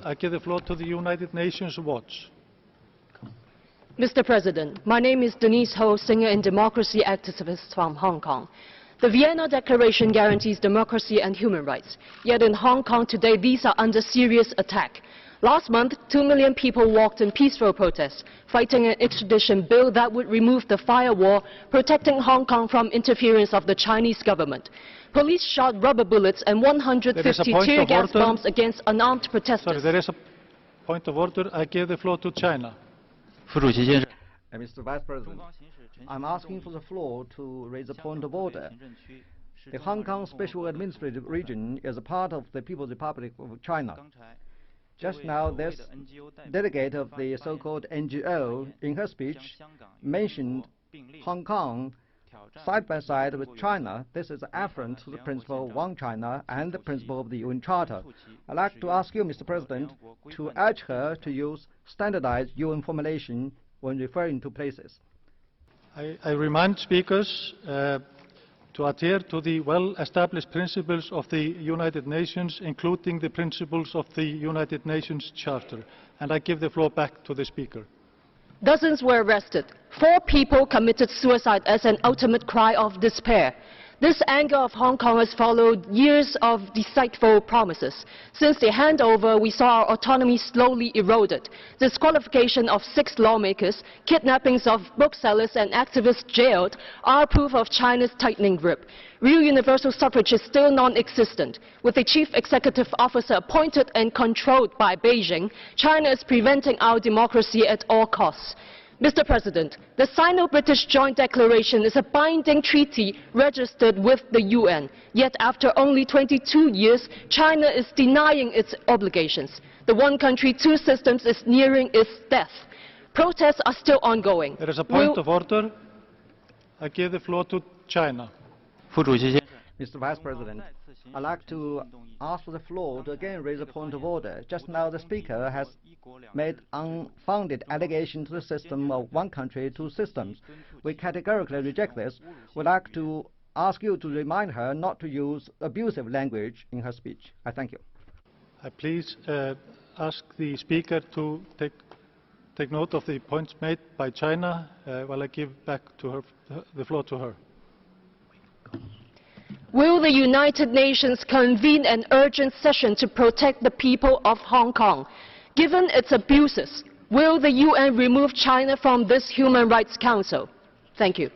I give the floor to the United Nations Watch. Mr. President, my name is Denise Ho, singer and democracy activist from Hong Kong. The Vienna Declaration guarantees democracy and human rights. Yet in Hong Kong today, these are under serious attack. Last month, 2 million people walked in peaceful protests, fighting an extradition bill that would remove the firewall, protecting Hong Kong from interference of the Chinese government. Police shot rubber bullets and 150 tear gas bombs against unarmed protesters. Sorry, there is a point of order. I give the floor to China. Mr. Vice President, I'm asking for the floor to raise a point of order. The Hong Kong Special Administrative Region is a part of the People's Republic of China. Just now, this delegate of the so-called NGO, in her speech, mentioned Hong Kong side by side with China. This is an affront to the principle of One China and the principle of the UN Charter. I'd like to ask you, Mr. President, to urge her to use standardized UN formulation when referring to places. I remind speakers to adhere to the well-established principles of the United Nations, including the principles of the United Nations Charter. And I give the floor back to the speaker. Dozens were arrested. 4 people committed suicide as an ultimate cry of despair. This anger of Hong Kong has followed years of deceitful promises. Since the handover, we saw our autonomy slowly eroded. Disqualification of 6 lawmakers, kidnappings of booksellers and activists jailed are proof of China's tightening grip. Real universal suffrage is still non-existent. With a chief executive officer appointed and controlled by Beijing, China is preventing our democracy at all costs. Mr. President, the Sino-British Joint Declaration is a binding treaty registered with the UN. Yet after only 22 years, China is denying its obligations. The one country, two systems is nearing its death. Protests are still ongoing. There is a point of order. I give the floor to China. Mr. Vice President, I'd like to ask for the floor to again raise a point of order. Just now the Speaker has made unfounded allegation to the system of one country, two systems. We categorically reject this. We'd like to ask you to remind her not to use abusive language in her speech. I thank you. I please ask the Speaker to take note of the points made by China while I give back to her the floor to her. Will the United Nations convene an urgent session to protect the people of Hong Kong? Given its abuses, will the UN remove China from this Human Rights Council? Thank you.